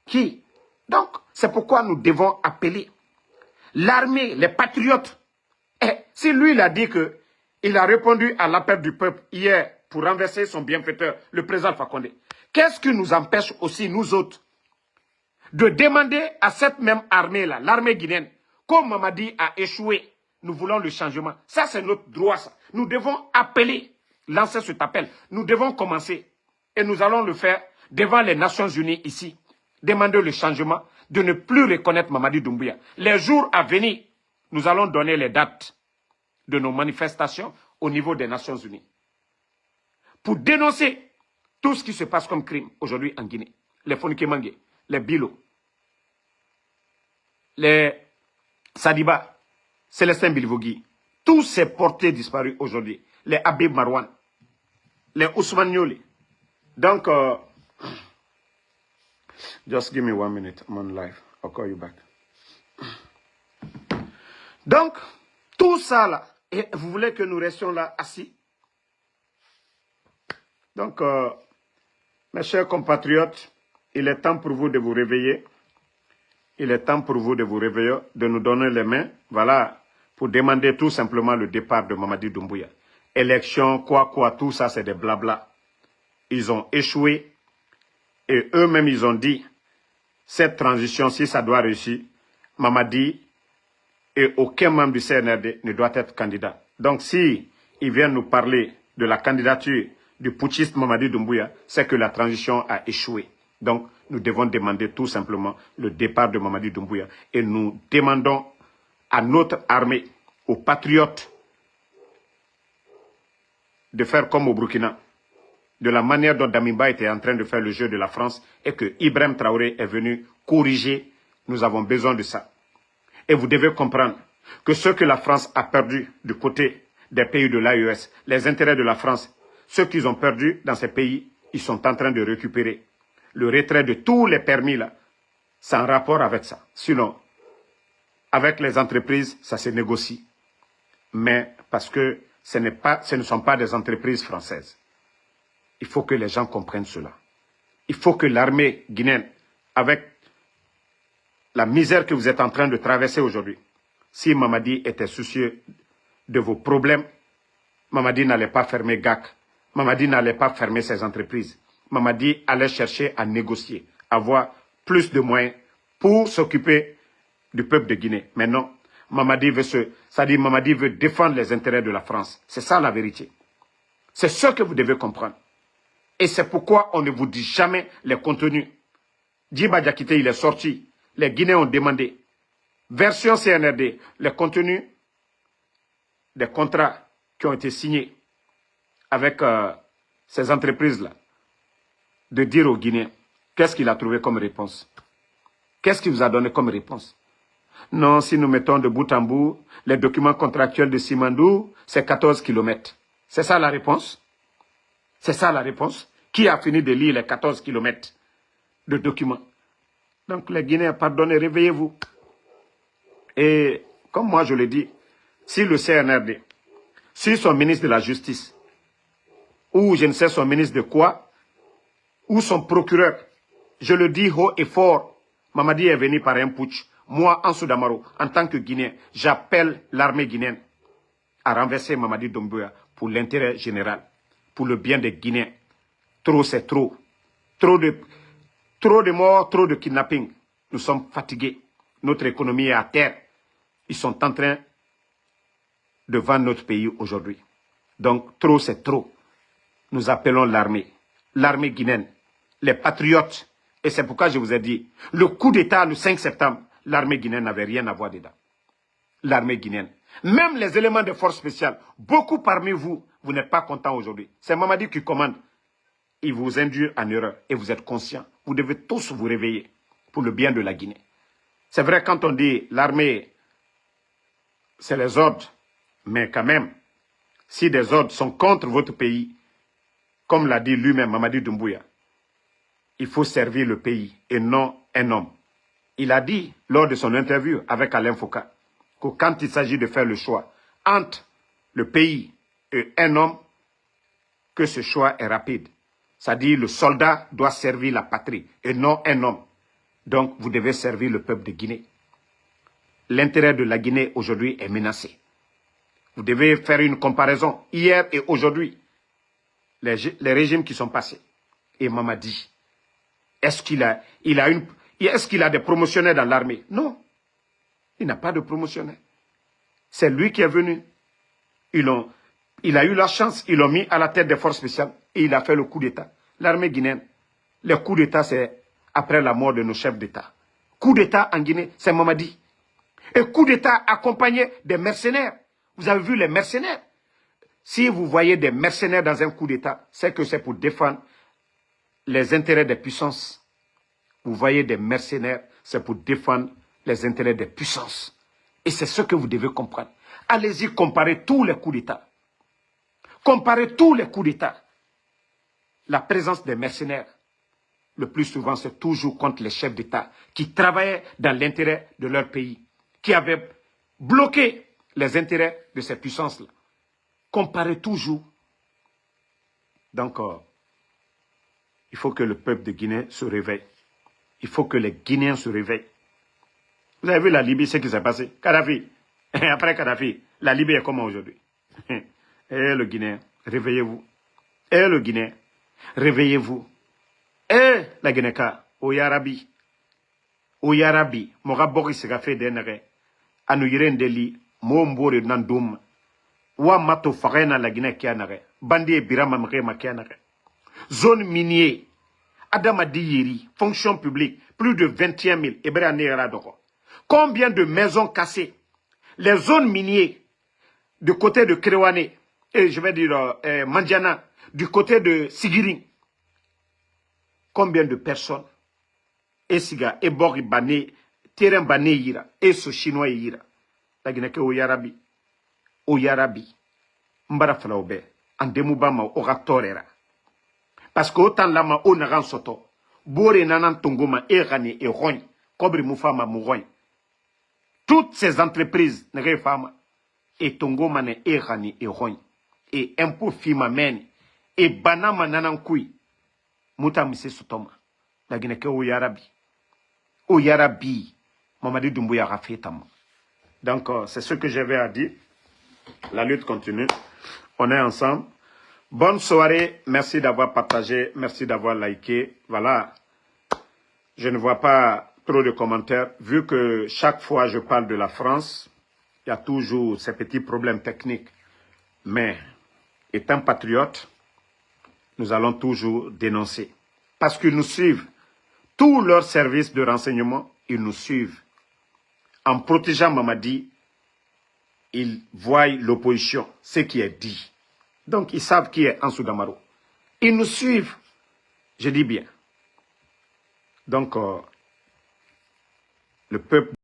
[SPEAKER 1] Qui? Donc, c'est pourquoi nous devons appeler l'armée, les patriotes. Et si lui, il a dit qu'il a répondu à l'appel du peuple hier pour renverser son bienfaiteur, le président Alpha Condé, qu'est-ce qui nous empêche aussi, nous autres, de demander à cette même armée-là, l'armée guinéenne, comme Mamadi a échoué, nous voulons le changement. Ça, c'est notre droit, ça. Nous devons appeler, lancer cet appel. Nous devons commencer. Et nous allons le faire devant les Nations Unies ici. Demander le changement, de ne plus reconnaître Mamadi Doumbouya. Les jours à venir, nous allons donner les dates de nos manifestations au niveau des Nations Unies. Pour dénoncer tout ce qui se passe comme crime aujourd'hui en Guinée. Les Fonike Mangue, les Bilo, les Sadiba, Célestin Bilvogui, tous ces portés disparus aujourd'hui, les Habib Marwan, les Ousmane Nioli. Donc, just give me 1 minute, I'm on live, I'll call you back. Donc, tout ça là, et vous voulez que nous restions là assis? Donc, mes chers compatriotes, il est temps pour vous de vous réveiller. Il est temps pour vous de vous réveiller, de nous donner les mains, voilà, pour demander tout simplement le départ de Mamadi Doumbouya. Élection, quoi, tout ça, c'est des blabla. Ils ont échoué et eux-mêmes, ils ont dit, cette transition, si ça doit réussir, Mamadi et aucun membre du CNRD ne doit être candidat. Donc, si ils viennent nous parler de la candidature du putschiste Mamadi Doumbouya, c'est que la transition a échoué. Donc, nous devons demander tout simplement le départ de Mamadi Doumbouya. Et nous demandons à notre armée, aux patriotes, de faire comme au Burkina, de la manière dont Damiba était en train de faire le jeu de la France et que Ibrahim Traoré est venu corriger. Nous avons besoin de ça. Et vous devez comprendre que ce que la France a perdu du côté des pays de l'AES, les intérêts de la France, ceux qu'ils ont perdus dans ces pays, ils sont en train de récupérer. Le retrait de tous les permis là, c'est en rapport avec ça. Sinon, avec les entreprises, ça se négocie. Mais parce que ce ne sont pas des entreprises françaises. Il faut que les gens comprennent cela. Il faut que l'armée guinéenne, avec la misère que vous êtes en train de traverser aujourd'hui, si Mamadi était soucieux de vos problèmes, Mamadi n'allait pas fermer GAC. Mamadi n'allait pas fermer ses entreprises. Mamadi allait chercher à négocier, avoir plus de moyens pour s'occuper du peuple de Guinée. Mais non, Mamadi veut défendre les intérêts de la France. C'est ça la vérité. C'est ce que vous devez comprendre. Et c'est pourquoi on ne vous dit jamais les contenus. Djiba Diakité, il est sorti. Les Guinéens ont demandé. Version CNRD, les contenus des contrats qui ont été signés avec ces entreprises-là, de dire aux Guinéens, qu'est-ce qu'il a trouvé comme réponse? Qu'est-ce qu'il vous a donné comme réponse? Non, si nous mettons de bout en bout, les documents contractuels de Simandou, c'est 14 km. C'est ça la réponse? C'est ça la réponse? Qui a fini de lire les 14 km de documents? Donc les Guinéens, pardonnez, réveillez-vous. Et comme moi je le dis, si le CNRD, si son ministre de la Justice, ou je ne sais son ministre de quoi, ou son procureur, je le dis haut et fort, Mamadi est venu par un putsch. Moi, Ansou Damaro, en tant que Guinéen, j'appelle l'armée guinéenne à renverser Mamadi Doumbouya pour l'intérêt général, pour le bien des Guinéens. Trop, c'est trop. Trop de morts, trop de kidnapping. Nous sommes fatigués. Notre économie est à terre. Ils sont en train de vendre notre pays aujourd'hui. Donc, trop, c'est trop. Nous appelons l'armée guinéenne, les patriotes. Et c'est pourquoi je vous ai dit, le coup d'État le 5 septembre, l'armée guinéenne n'avait rien à voir dedans. L'armée guinéenne. Même les éléments de force spéciale, beaucoup parmi vous, vous n'êtes pas contents aujourd'hui. C'est Mamadi qui commande. Il vous induit en erreur et vous êtes conscients. Vous devez tous vous réveiller pour le bien de la Guinée. C'est vrai, quand on dit l'armée, c'est les ordres. Mais quand même, si des ordres sont contre votre pays, comme l'a dit lui-même Mamadi Doumbouya, il faut servir le pays et non un homme. Il a dit lors de son interview avec Alain Foucault que quand il s'agit de faire le choix entre le pays et un homme, que ce choix est rapide. C'est-à-dire le soldat doit servir la patrie et non un homme. Donc vous devez servir le peuple de Guinée. L'intérêt de la Guinée aujourd'hui est menacé. Vous devez faire une comparaison hier et aujourd'hui. Les régimes qui sont passés. Et Mamadi, est-ce qu'il a des promotionnaires dans l'armée? Non. Il n'a pas de promotionnaires. C'est lui qui est venu. Il a eu la chance. Ils l'ont mis à la tête des forces spéciales. Et il a fait le coup d'État. L'armée guinéenne. Le coup d'État, c'est après la mort de nos chefs d'État. Coup d'État en Guinée, c'est Mamadi. Et coup d'État accompagné des mercenaires. Vous avez vu les mercenaires? Si vous voyez des mercenaires dans un coup d'État, c'est que c'est pour défendre les intérêts des puissances. Vous voyez des mercenaires, c'est pour défendre les intérêts des puissances. Et c'est ce que vous devez comprendre. Allez-y, comparez tous les coups d'État. Comparez tous les coups d'État. La présence des mercenaires, le plus souvent, c'est toujours contre les chefs d'État qui travaillaient dans l'intérêt de leur pays, qui avaient bloqué les intérêts de ces puissances-là. Comparez toujours. Donc, il faut que le peuple de Guinée se réveille. Il faut que les Guinéens se réveillent. Vous avez vu la Libye, ce qui s'est passé? Kadhafi. Après Kadhafi, la Libye est comment aujourd'hui? Eh le Guinéen, réveillez-vous. Eh le Guinéen, réveillez-vous. Eh la Guinéka, Oyarabi. Oyarabi, Morabori se fait denere. Anuyiren deli, Mombore nandoum. Wa mato farena la Guinée kianare. Bandi birama mrema kianare. Zone minier. Adama Diyeri, fonction publique, plus de 21 000. Combien de maisons cassées? Les zones minières, du côté de Krewane, et je vais dire Mandiana, du côté de Sigiring. Combien de personnes? Esiga, Ebori Bane, Terrain Bane Yira, et ce Chinois Yira. La Guinée Oyarabi. Oyarabi. Mbara Flaube, Andemubama, Oratorera. Parce que autant lama on naran soto, bore nanan tongoma erani et rogne, kobri moufama mourogne. Toutes ces entreprises ne fama et tongoma ne erani et rogne. Et impôt fima meni, et banama nanan kui, muta mise sotoma. La Guinée au Yarabi. Au Yarabi, Mamadi Doumbouya rafetama. Donc, c'est ce que j'avais à dire. La lutte continue. On est ensemble. Bonne soirée, merci d'avoir partagé, merci d'avoir liké. Voilà, je ne vois pas trop de commentaires. Vu que chaque fois je parle de la France, il y a toujours ces petits problèmes techniques. Mais étant patriote, nous allons toujours dénoncer. Parce qu'ils nous suivent. Tous leurs services de renseignement, ils nous suivent. En protégeant Mamadi, ils voient l'opposition, ce qui est dit. Donc, ils savent qui est Ansou Damaro. Ils nous suivent. Je dis bien. Donc, le peuple